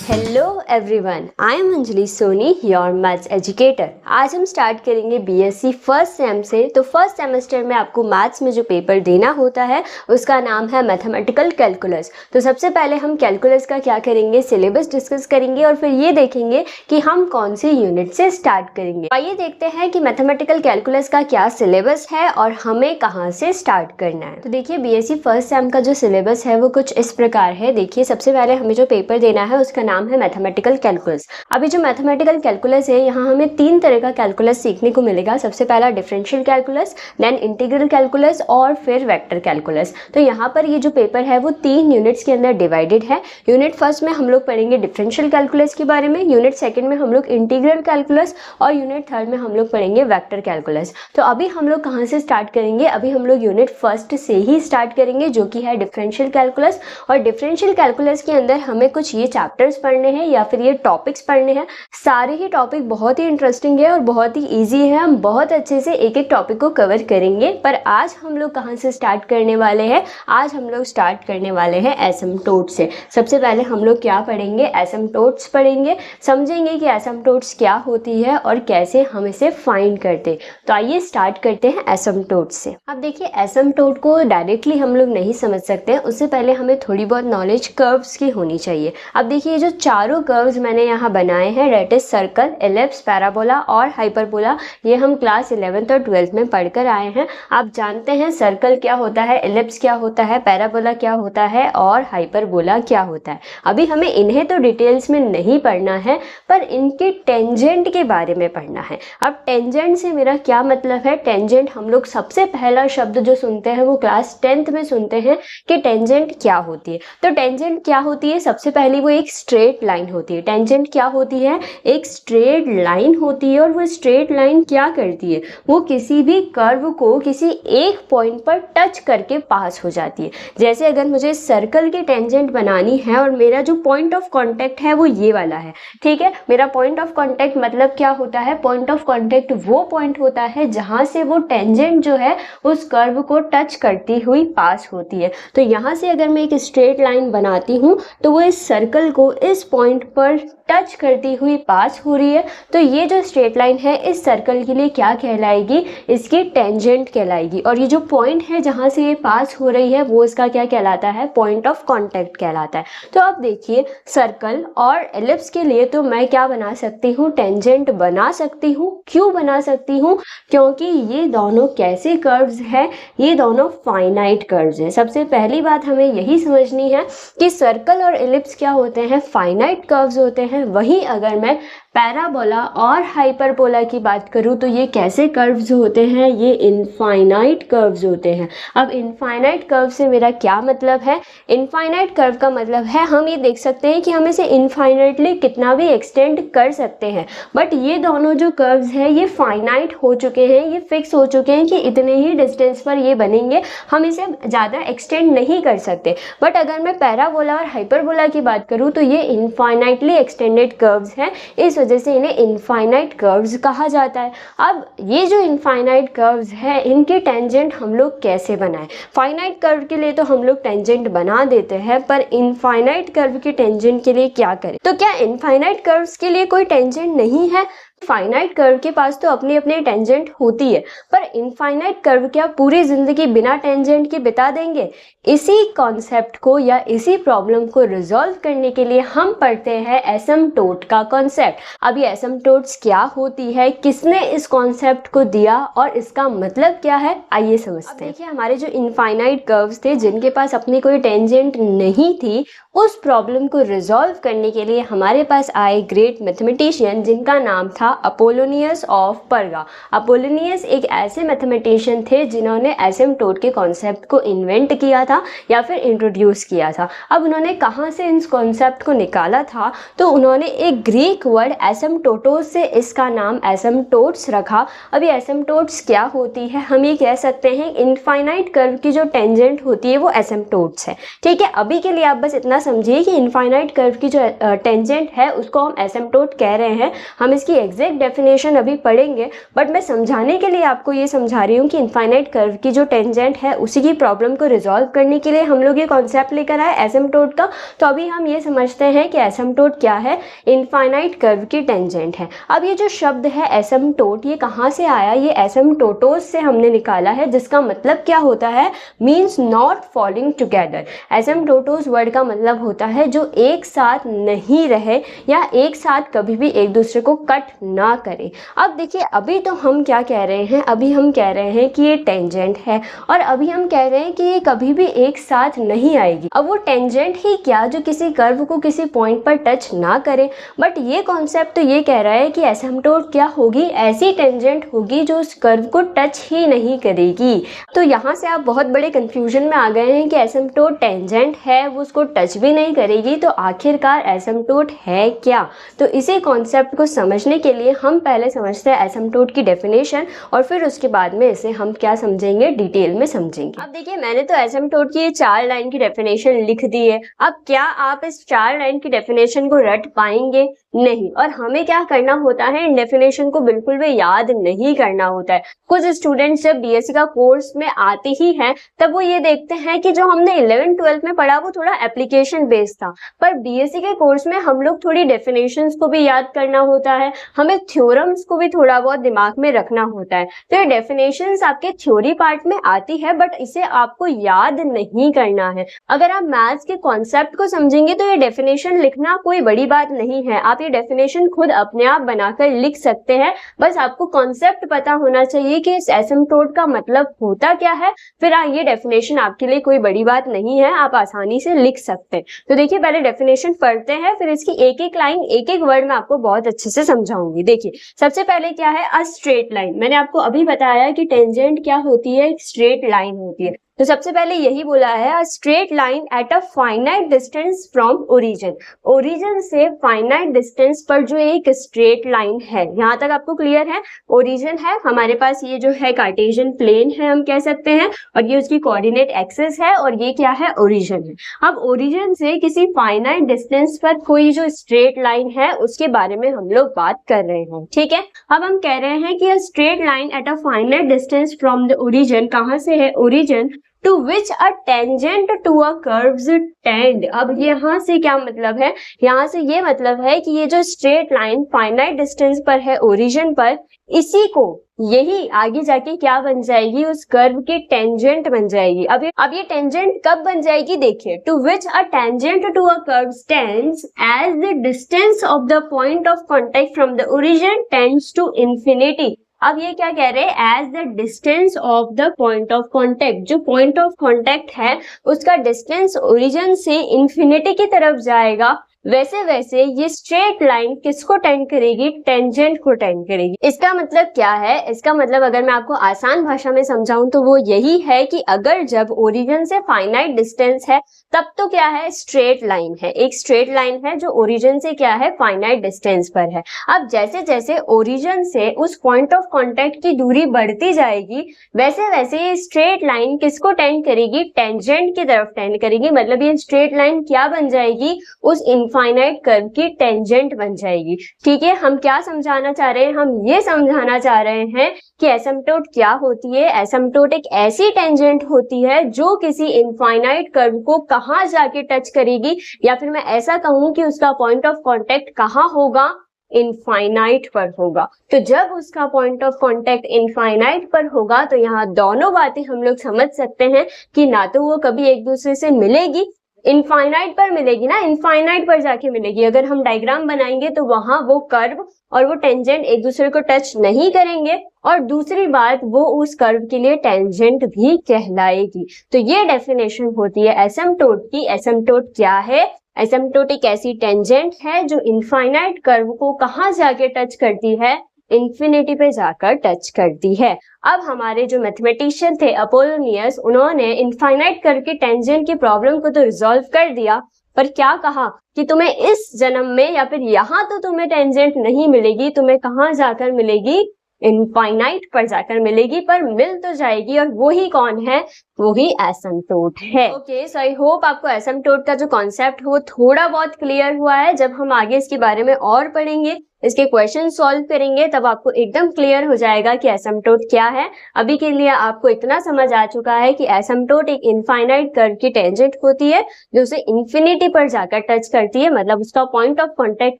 Hello everyone, I am Anjali Soni, your maths educator. आज हम start करेंगे बीएससी फर्स्ट सेम से। तो फर्स्ट सेमेस्टर में आपको मैथ्स में जो पेपर देना होता है उसका नाम है मैथमेटिकल कैलकुलस। तो सबसे पहले हम कैलकुलस का क्या करेंगे, सिलेबस डिस्कस करेंगे और फिर ये देखेंगे कि हम कौन सी यूनिट से स्टार्ट करेंगे। आइए देखते हैं कि मैथमेटिकल कैलकुलस का क्या सिलेबस है और हमें कहाँ से स्टार्ट करना है। तो देखिए, बीएससी फर्स्ट सेम का जो सिलेबस है वो कुछ इस प्रकार है। देखिए, सबसे पहले हमें जो पेपर देना है उसका नाम है मैथमेटिकल कैलकुलस। अभी जो मैथमेटिकल कैलकुलस है, यहाँ हमें 3 तरह का कैलकुलस सीखने को मिलेगा। सबसे पहला differential calculus, then integral calculus और फिर वेक्टर कैलकुलस। तो यहाँ पर ये जो पेपर है वो 3 यूनिट्स के अंदर डिवाइडेड है। यूनिट फर्स्ट में हम लोग पढ़ेंगे डिफरेंशियल कैलकुलस के बारे में, यूनिट सेकंड में हम लोग इंटीग्रल कैलकुलस और यूनिट थर्ड में हम लोग पढ़ेंगे वेक्टर कैलकुलस। तो अभी हम लोग कहाँ से स्टार्ट करेंगे, अभी हम लोग यूनिट फर्स्ट से ही स्टार्ट करेंगे जो कि है डिफरेंशियल कैलकुलस। और डिफरेंशियल कैलकुलस के अंदर हमें कुछ ये चैप्टर्स पढ़ने हैं या फिर ये टॉपिक्स पढ़ने हैं। सारे ही टॉपिक बहुत ही इंटरेस्टिंग है और बहुत ही इजी है। हम बहुत अच्छे से एक एक टॉपिक को कवर करेंगे। पर आज हम लोग कहाँ से स्टार्ट करने वाले हैं, आज हम लोग स्टार्ट करने वाले हैं एसिम्प्टोट से। सबसे पहले हम लोग क्या पढ़ेंगे, एसिम्प्टोट्स पढ़ेंगे, समझेंगे कि एसिम्प्टोट्स क्या होती है और कैसे हम इसे फाइंड करते। तो आइए स्टार्ट करते हैं एसिम्प्टोट से। अब देखिए, एसिम्प्टोट को डायरेक्टली हम लोग नहीं समझ सकते, उससे पहले हमें थोड़ी बहुत नॉलेज कर्व्स की होनी चाहिए। अब देखिए, जो चारों कर्व्स मैंने यहाँ बनाए हैं, that is circle, ellipse, parabola और हाइपरबोला, ये हम क्लास 11th और 12th में पढ़कर आए हैं। आप जानते हैं सर्कल क्या होता है, एलिप्स क्या होता है, पैराबोला क्या होता है और हाइपरबोला क्या होता है। अभी हमें इन्हें तो डिटेल्स में नहीं पढ़ना है, पर इनके टेंजेंट के बारे में पढ़ना है। अब टेंजेंट से मेरा क्या मतलब है, टेंजेंट हम लोग सबसे पहला शब्द जो सुनते हैं वो क्लास 10th में सुनते हैं कि टेंजेंट क्या होती है। तो टेंजेंट क्या होती है, सबसे पहले वो एक स्ट्रेट लाइन होती है। टेंजेंट क्या होती है, एक स्ट्रेट लाइन होती है। और वो स्ट्रेट लाइन क्या करती है, वो किसी भी कर्व को किसी एक पॉइंट पर टच करके पास हो जाती है। जैसे अगर मुझे सर्कल की टेंजेंट बनानी है और मेरा जो पॉइंट ऑफ कांटेक्ट है वो ये वाला है, ठीक है। मेरा पॉइंट ऑफ कांटेक्ट मतलब क्या होता है, पॉइंट ऑफ कांटेक्ट वो पॉइंट होता है जहां से वो टेंजेंट जो है उस कर्व को टच करती हुई पास होती है। तो यहाँ से अगर मैं एक स्ट्रेट लाइन बनाती हूँ तो वो इस सर्कल को इस पॉइंट पर टच करती हुई पास हो रही है। तो ये जो स्ट्रेट लाइन है इस सर्कल के लिए क्या कहलाएगी, इसकी टेंजेंट कहलाएगी। और ये जो पॉइंट है जहां से ये पास हो रही है वो इसका क्या कहलाता है, पॉइंट ऑफ कांटेक्ट कहलाता है। तो अब देखिए, सर्कल और एलिप्स के लिए तो मैं क्या बना सकती हूँ, टेंजेंट बना सकती हूँ। क्यों बना सकती हूँ, क्योंकि ये दोनों कैसे कर्व्स है, ये दोनों फाइनाइट कर्व्स हैं। सबसे पहली बात हमें यही समझनी है कि सर्कल और एलिप्स क्या होते हैं, फाइनाइट कर्व्स होते हैं। वहीं अगर मैं पैराबोला और हाइपरबोला की बात करूं तो ये कैसे कर्व्स होते हैं, ये इनफाइनाइट कर्व्स होते हैं। अब इनफाइनाइट कर्व से मेरा क्या मतलब है, इनफाइनाइट कर्व का मतलब है हम ये देख सकते हैं कि हम इसे इनफाइनाइटली कितना भी एक्सटेंड कर सकते हैं। बट ये दोनों जो कर्व्स हैं ये फाइनाइट हो चुके हैं, ये फिक्स हो चुके हैं कि इतने ही डिस्टेंस पर ये बनेंगे, हम इसे ज़्यादा एक्सटेंड नहीं कर सकते। बट अगर मैं पैराबोला और हाइपरबोला की बात करूँ तो ये इनफाइनाइटली एक्सटेंडेड कर्व्स हैं, इस वजह से इन्हें इनफाइनाइट कर्व्स कहा जाता है। अब ये जो इनफाइनाइट कर्व्स है इनके टेंजेंट हम लोग कैसे बनाएं, फाइनाइट कर्व के लिए तो हम लोग टेंजेंट बना देते हैं, पर इनफाइनाइट कर्व के टेंजेंट के लिए क्या करें। तो क्या इनफाइनाइट कर्व्स के लिए कोई टेंजेंट नहीं है, फाइनाइट कर्व के पास तो अपनी अपनी टेंजेंट होती है, पर इनफाइनाइट कर्व क्या पूरी जिंदगी बिना टेंजेंट के बिता देंगे। इसी कॉन्सेप्ट को या इसी प्रॉब्लम को रिजॉल्व करने के लिए हम पढ़ते हैं एसिम्प्टोट का कॉन्सेप्ट। अब ये एसिम्प्टोट्स क्या होती है, किसने इस कॉन्सेप्ट को दिया और इसका मतलब क्या है, आइए समझते हैं। देखिए, हमारे जो इनफाइनाइट कर्व्स थे जिनके पास अपनी कोई टेंजेंट नहीं थी, उस प्रॉब्लम को रिजॉल्व करने के लिए हमारे पास आए ग्रेट मैथमेटिशियन जिनका नाम था अपोलोनियस ऑफ पर्गा। अपोलोनियस एक ऐसे मैथमेटिशियन थे जिन्होंने एसिम्प्टोट के कॉन्सेप्ट को इन्वेंट किया था या फिर इंट्रोड्यूस किया था। अब उन्होंने कहाँ से इस कॉन्सेप्ट को निकाला था, तो उन्होंने एक ग्रीक वर्ड एसिम्प्टोटोस से इसका नाम एसिम्प्टोट्स रखा। अब ये एसिम्प्टोट्स क्या होती है, हम ये कह सकते हैं इनफाइनाइट कर्व की जो टेंजेंट होती है वो एसिम्प्टोट्स है, ठीक है। अभी के लिए आप बस इतना समझिए कि इनफाइनाइट कर्व की जो टेंजेंट है उसको हम एसिम्प्टोट कह रहे हैं। हम इसकी एग्जैक्ट डेफिनेशन अभी पढ़ेंगे, बट मैं समझाने के लिए आपको ये समझा रही हूँ कि इनफाइनाइट कर्व की जो टेंजेंट है उसी की प्रॉब्लम को रिजॉल्व करने के लिए हम लोग ये कॉन्सेप्ट लेकर आए एसिम्प्टोट का। तो अभी हम ये समझते हैं कि एसिम्प्टोट क्या है, इनफाइनाइट कर्व की टेंजेंट है। अब ये जो शब्द है एसिम्प्टोट, ये कहाँ से आया? ये एसिम्प्टोटोस से हमने निकाला है, जिसका मतलब क्या होता है? Means not falling together. Asymptotes word का मतलब होता है जो एक साथ नहीं रहे या एक साथ कभी भी एक दूसरे को कट ना करे। अब देखिए, अभी तो हम क्या कह रहे हैं, अभी हम कह रहे हैं कि ये टेंजेंट है और अभी हम कह रहे हैं कि ये कभी भी एक साथ नहीं आएगी। अब वो टेंजेंट ही क्या जो किसी कर्व को किसी पॉइंट पर टच ना करे, बट ये कॉन्सेप्ट तो ये कह रहा है कि एसिम्प्टोट क्या होगी? ऐसी टेंजेंट होगी जो उस कर्व को टच ही नहीं करेगी। तो यहाँ से आप बहुत बड़े कंफ्यूजन में आ गए हैं कि एसिम्प्टोट टेंजेंट है, वो उसको टच भी नहीं करेगी, तो आखिरकार एसिम्प्टोट है क्या? तो इसी कॉन्सेप्ट को समझने के लिए हम पहले समझते हैं एसिम्प्टोट की डेफिनेशन और फिर उसके बाद में इसे हम क्या समझेंगे, डिटेल में समझेंगे। अब देखिए, मैंने तो एसिम्प्टोट की 4 लाइन की डेफिनेशन लिख दी है। अब क्या आप इस 4 लाइन की डेफिनेशन को रट पाएंगे? नहीं। और हमें क्या करना होता है, इन डेफिनेशन को बिल्कुल भी याद नहीं करना होता है। कुछ स्टूडेंट्स जब बीएससी का कोर्स में आते ही हैं तब वो ये देखते हैं कि जो हमने 11th 12th में पढ़ा वो थोड़ा एप्लीकेशन बेस्ड था, पर बीएससी के कोर्स में हम लोग थोड़ी डेफिनेशंस को भी याद करना होता है, हमें थ्योरम्स को भी थोड़ा बहुत दिमाग में रखना होता है। तो ये डेफिनेशंस आपके थ्योरी पार्ट में आती है, बट इसे आपको याद नहीं करना है। अगर आप मैथ्स के कॉन्सेप्ट को समझेंगे तो ये डेफिनेशन लिखना कोई बड़ी बात नहीं है, आप ये डेफिनेशन खुद अपने आप बनाकर लिख सकते हैं। बस आपको कॉन्सेप्ट पता होना चाहिए कि इस एसिम्प्टोट का मतलब होता क्या है, फिर ये डेफिनेशन आपके लिए कोई बड़ी बात नहीं है, आप आसानी से लिख सकते हैं। तो देखिए, पहले डेफिनेशन पढ़ते हैं, फिर इसकी एक एक लाइन एक एक वर्ड में आपको बहुत अच्छे से समझाऊंगी। देखिए, सबसे पहले क्या है, अ स्ट्रेट लाइन। मैंने आपको अभी बताया कि टेंजेंट क्या होती है, एक स्ट्रेट लाइन होती है। तो सबसे पहले यही बोला है, a straight line at a finite distance from origin. Origin से फाइनाइट डिस्टेंस पर जो एक स्ट्रेट लाइन है, यहाँ तक आपको क्लियर है? ओरिजिन है हमारे पास, ये जो है कार्टेशियन प्लेन है हम कह सकते हैं, और ये उसकी कोऑर्डिनेट एक्सिस है, और ये क्या है, ओरिजिन है। अब ओरिजिन से किसी फाइनाइट डिस्टेंस पर कोई जो स्ट्रेट लाइन है उसके बारे में हम लोग बात कर रहे हैं, ठीक है। अब हम कह रहे हैं कि a straight line at a finite distance from the origin, कहाँ से है origin, to which a tangent to a curves tend। अब यहाँ से क्या मतलब है, यहाँ से ये मतलब है कि ये जो स्ट्रेट लाइन फाइनाइट डिस्टेंस पर है ओरिजिन पर, इसी को यही आगे जाके क्या बन जाएगी, उस कर्व की टेंजेंट बन जाएगी। अब ये टेंजेंट कब बन जाएगी, देखिए, to which a tangent to a curve tends as the distance of the point of contact from the origin tends to infinity. अब ये क्या कह रहे हैं, as the distance of the point of contact, जो पॉइंट ऑफ कॉन्टेक्ट है उसका distance origin से इंफिनिटी की तरफ जाएगा, वैसे वैसे ये स्ट्रेट लाइन किसको टेंड करेगी, टेंजेंट को टेंड करेगी। इसका मतलब क्या है, इसका मतलब अगर मैं आपको आसान भाषा में समझाऊं तो वो यही है कि अगर जब ओरिजिन से फाइनाइट डिस्टेंस है तब तो क्या है, स्ट्रेट लाइन है, एक स्ट्रेट लाइन है जो ओरिजिन से क्या है, फाइनाइट डिस्टेंस पर है। अब जैसे जैसे ओरिजिन से उस पॉइंट ऑफ कॉन्टेक्ट की दूरी बढ़ती जाएगी, वैसे वैसे ये स्ट्रेट लाइन किसको टेंड करेगी, टेंजेंट की तरफ टेंड करेगी। मतलब ये स्ट्रेट लाइन क्या बन जाएगी, उस इनफाइनाइट कर्व की टेंजेंट बन जाएगी, ठीक है। हम क्या समझाना चाह रहे हैं, हम ये समझाना चाह रहे हैं कि एसिम्प्टोट क्या होती है। एसिम्प्टोट एक ऐसी टेंजेंट होती है जो किसी इनफाइनाइट कर्व को कहाँ जाके टच करेगी, या फिर मैं ऐसा कहूं कि उसका पॉइंट ऑफ कॉन्टेक्ट कहाँ होगा, इनफाइनाइट पर होगा। तो जब उसका पॉइंट ऑफ कॉन्टेक्ट इनफाइनाइट पर होगा तो यहाँ दोनों बातें हम लोग समझ सकते हैं कि ना तो वो कभी एक दूसरे से मिलेगी, इनफाइनाइट पर मिलेगी ना, इनफाइनाइट पर जाके मिलेगी। अगर हम डायग्राम बनाएंगे तो वहां वो कर्व और वो टेंजेंट एक दूसरे को टच नहीं करेंगे, और दूसरी बात वो उस कर्व के लिए टेंजेंट भी कहलाएगी। तो ये डेफिनेशन होती है एसिम्प्टोट की। एसिम्प्टोट क्या है, एसिम्प्टोट एक ऐसी टेंजेंट है जो इनफाइनाइट कर्व को कहाँ जाके टच करती है, इंफिनिटी पे जाकर टच करती है। अब हमारे जो मैथमेटिशियन थे अपोलोनियस, उन्होंने इनफाइनाइट कर्व की टेंजेंट की प्रॉब्लम को तो रिजॉल्व कर दिया, पर क्या कहा कि तुम्हें इस जन्म में या फिर यहाँ तो तुम्हें टेंजेंट नहीं मिलेगी, तुम्हें कहाँ जाकर मिलेगी, इनफाइनाइट पर जाकर मिलेगी, पर मिल तो जाएगी। और वो ही कौन है, वही एसिम्प्टोट है। ओके, सो आई होप आपको एसिम्प्टोट का जो कॉन्सेप्ट वो थोड़ा बहुत क्लियर हुआ है। जब हम आगे इसके बारे में और पढ़ेंगे, इसके क्वेश्चन सॉल्व करेंगे, तब आपको एकदम क्लियर हो जाएगा कि एसिम्प्टोट क्या है। अभी के लिए आपको इतना समझ आ चुका है कि एसिम्प्टोट एक इनफाइनाइट कर्व की टेंजेंट होती है जो उसे इंफिनिटी पर जाकर टच करती है। मतलब उसका पॉइंट ऑफ कॉन्टेक्ट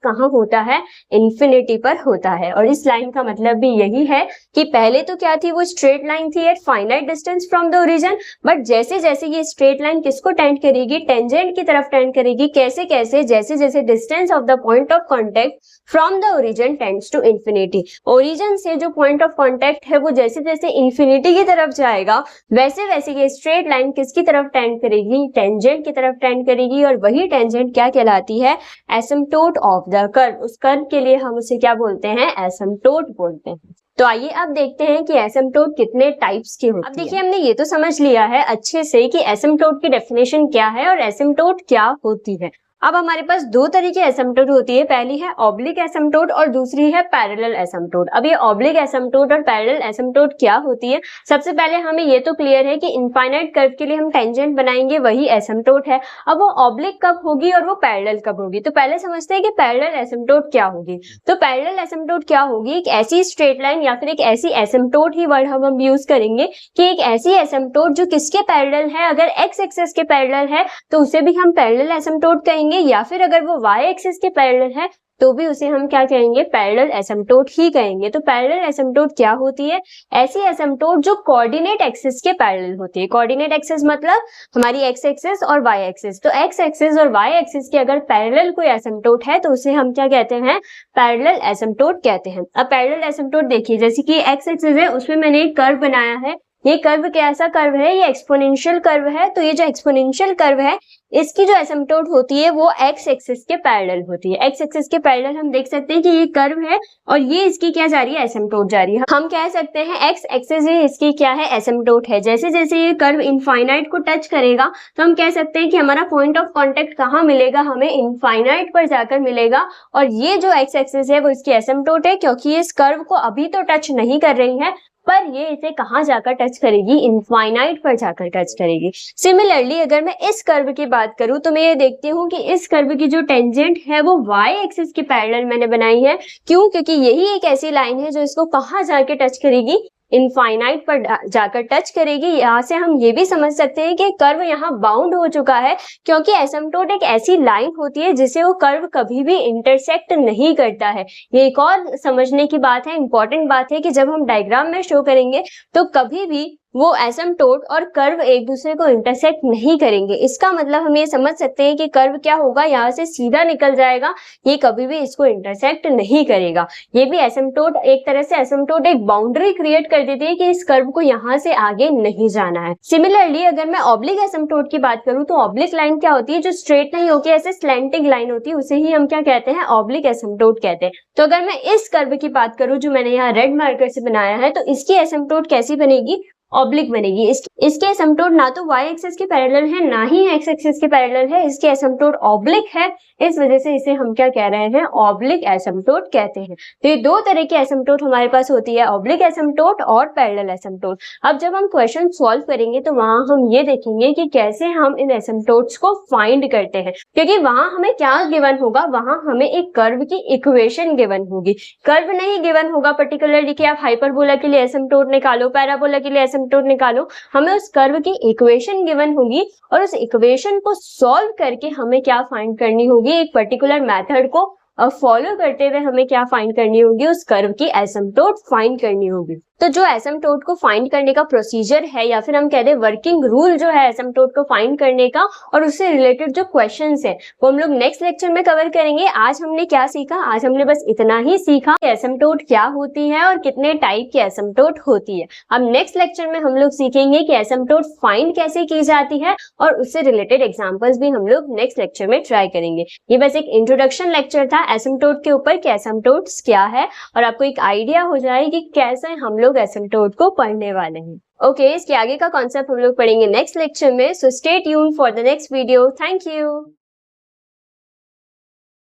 कहाँ होता है? इंफिनिटी पर होता है। और इस लाइन का मतलब भी यही है कि पहले तो क्या थी, वो स्ट्रेट लाइन थी at finite distance from the origin, but जैसे जैसे ये स्ट्रेट लाइन किसको टेंड करेगी? टेंजेंट की तरफ टेंड करेगी। कैसे कैसे? जैसे जैसे distance of the point of contact from the origin tends to infinity. Origin से जो पॉइंट ऑफ कॉन्टेक्ट है वो जैसे जैसे इंफिनिटी की तरफ जाएगा, वैसे वैसे ये स्ट्रेट लाइन किसकी तरफ टेंड करेगी? टेंजेंट की तरफ टेंड करेगी। और वही टेंजेंट क्या कहलाती है? Asymptote of the curve. उस कर्व के लिए हम उसे क्या बोलते हैं? एसिम्प्टोट बोलते हैं। तो आइए अब देखते हैं कि एसिम्प्टोट कितने टाइप्स की होती है। अब देखिए, हमने ये तो समझ लिया है अच्छे से कि एसिम्प्टोट की डेफिनेशन क्या है और एसिम्प्टोट क्या होती है। अब हमारे पास दो तरीके एसिम्प्टोट होती है, पहली है ऑब्लिक एसिम्प्टोट और दूसरी है पैरेलल एसिम्प्टोट। अब ये ऑब्लिक एसिम्प्टोट और पैरेलल एसिम्प्टोट क्या होती है? सबसे पहले हमें ये तो क्लियर है कि इनफाइनाइट कर्व के लिए हम टेंजेंट बनाएंगे, वही एसिम्प्टोट है। अब वो ऑब्लिक कब होगी और वो पैरेलल कब होगी? तो पहले समझते हैं कि पैरेलल एसिम्प्टोट क्या होगी। तो पैरेलल एसिम्प्टोट क्या होगी? एक ऐसी स्ट्रेट लाइन या फिर एक ऐसी एसिम्प्टोट ही वर्ड हम यूज करेंगे कि एक ऐसी एसिम्प्टोट जो किसके पैरेलल है? अगर एक्स एक्सिस के पैरेलल है तो उसे भी हम पैरेलल एसिम्प्टोट कहेंगे, या फिर अगर वो y एक्सिस के पैरेलल है तो भी उसे हम क्या कहेंगे? पैरेलल एसिम्प्टोट ही कहेंगे। तो पैरेलल एसिम्प्टोट क्या होती है? ऐसी एसिम्प्टोट जो कोऑर्डिनेट एक्सिस के पैरेलल होती है। कोऑर्डिनेट एक्सिस मतलब हमारी x एक्सिस और y एक्सिस। तो x एक्सिस और y एक्सिस के अगर पैरेलल कोई एसिम्प्टोट है तो उसे हम क्या कहते हैं? पैरेलल एसिम्प्टोट कहते हैं। अब पैरेलल एसिम्प्टोट देखिए, जैसे कि x एक्सिस है उसमें मैंने एक कर्व बनाया है। ये कर्व कैसा कर्व है? ये एक्सपोनेंशियल कर्व है। तो ये जो एक्सपोनेंशियल कर्व है इसकी जो एसिम्प्टोट होती है वो एक्स एक्सिस के पैरेलल होती है। एक्स एक्सिस के पैरेलल हम देख सकते हैं कि ये कर्व है और ये इसकी क्या जा रही है? एसिम्प्टोट जा रही है। हम कह सकते हैं एक्स एक्सिस ही इसकी क्या है? एसिम्प्टोट है। जैसे जैसे ये कर्व इनफाइनाइट को टच करेगा तो हम कह सकते हैं कि हमारा पॉइंट ऑफ कॉन्टेक्ट कहाँ मिलेगा? हमें इनफाइनाइट पर जाकर मिलेगा। और ये जो एक्स एक्सिस है वो इसकी एसिम्प्टोट है, क्योंकि ये इस कर्व को अभी तो टच नहीं कर रही है, पर ये इसे कहाँ जाकर टच करेगी? इनफाइनाइट पर जाकर टच करेगी। सिमिलरली अगर मैं इस कर्व की बात करूं तो मैं ये देखती हूँ कि इस कर्व की जो टेंजेंट है वो y एक्सिस के पैरेलल मैंने बनाई है। क्यों? क्योंकि यही एक ऐसी लाइन है जो इसको कहाँ जाके टच करेगी? इनफाइनाइट पर जाकर टच करेगी। यहाँ से हम ये भी समझ सकते हैं कि कर्व यहाँ बाउंड हो चुका है, क्योंकि एसिम्प्टोट एक ऐसी लाइन होती है जिसे वो कर्व कभी भी इंटरसेक्ट नहीं करता है। ये एक और समझने की बात है, इंपॉर्टेंट बात है कि जब हम डायग्राम में शो करेंगे तो कभी भी वो एसिम्प्टोट और कर्व एक दूसरे को इंटरसेक्ट नहीं करेंगे। इसका मतलब हम ये समझ सकते हैं कि कर्व क्या होगा? यहाँ से सीधा निकल जाएगा, ये कभी भी इसको इंटरसेक्ट नहीं करेगा। ये भी एसिम्प्टोट एक तरह से एसिम्प्टोट एक बाउंड्री क्रिएट कर देती है कि इस कर्व को यहाँ से आगे नहीं जाना है। सिमिलरली अगर मैं ऑब्लिक एसिम्प्टोट की बात करूँ तो ऑब्लिक लाइन क्या होती है? जो स्ट्रेट नहीं होती, ऐसे स्लैंटिंग लाइन होती है, उसे ही हम क्या कहते हैं? ऑब्लिक एसिम्प्टोट कहते हैं। तो अगर मैं इस कर्व की बात करूँ जो मैंने यहाँ रेड मार्कर से बनाया है, तो इसकी एसिम्प्टोट कैसी बनेगी? ऑब्लिक बनेगी। इसके एसिम्प्टोट ना तो y एक्सिस के पैरेलल है ना ही x एक्सिस के पैरेलल है, इसके एसिम्प्टोट ऑब्लिक है, इस वजह से इसे हम क्या कह रहे हैं? ऑब्लिक एसिम्प्टोट कहते हैं। तो ये दो तरह की एसिम्प्टोट हमारे पास होती है, ऑब्लिक एसिम्प्टोट और पैरेलल एसिम्प्टोट। अब जब हम क्वेश्चन सॉल्व करेंगे तो वहां हम ये देखेंगे कि कैसे हम इन एसिम्प्टोट्स को फाइंड करते हैं, क्योंकि वहां हमें क्या गिवन होगा? वहां हमें एक कर्व की इक्वेशन गिवन होगी। कर्व नहीं गिवन होगा पर्टिकुलरली कि आप हाइपरबोला के लिए एसिम्प्टोट निकालो, पैराबोला के लिए एसिम्प्टोट निकालो। हमें उस कर्व की इक्वेशन गिवन होगी और उस इक्वेशन को सॉल्व करके हमें क्या फाइंड करनी होगी? एक पर्टिकुलर मेथड को फॉलो करते हुए हमें क्या फाइंड करनी होगी? उस कर्व की एसिम्प्टोट फाइंड करनी होगी। तो जो एसिम्प्टोट को फाइंड करने का प्रोसीजर है, या फिर हम कह दें वर्किंग रूल जो है एसिम्प्टोट को फाइंड करने का और उससे रिलेटेड जो क्वेश्चंस है, वो हम लोग नेक्स्ट लेक्चर में कवर करेंगे। आज हमने क्या सीखा? आज हमने बस इतना ही सीखा कि एसिम्प्टोट क्या होती है और कितने टाइप की एसिम्प्टोट होती है। अब नेक्स्ट लेक्चर में हम लोग सीखेंगे कि एसिम्प्टोट फाइंड कैसे की जाती है और उससे रिलेटेड एग्जाम्पल्स भी हम लोग नेक्स्ट लेक्चर में ट्राई करेंगे। ये बस एक इंट्रोडक्शन लेक्चर था एसिम्प्टोट के ऊपर कि एसिम्प्टोट्स क्या है, और आपको एक आइडिया हो जाए कि कैसे हम लोग एसिम्प्टोट को पढ़ने वाले हैं। ओके, इसके आगे का कॉन्सेप्ट हम लोग पढ़ेंगे नेक्स्ट लेक्चर में। So stay tuned for the next video. Thank you.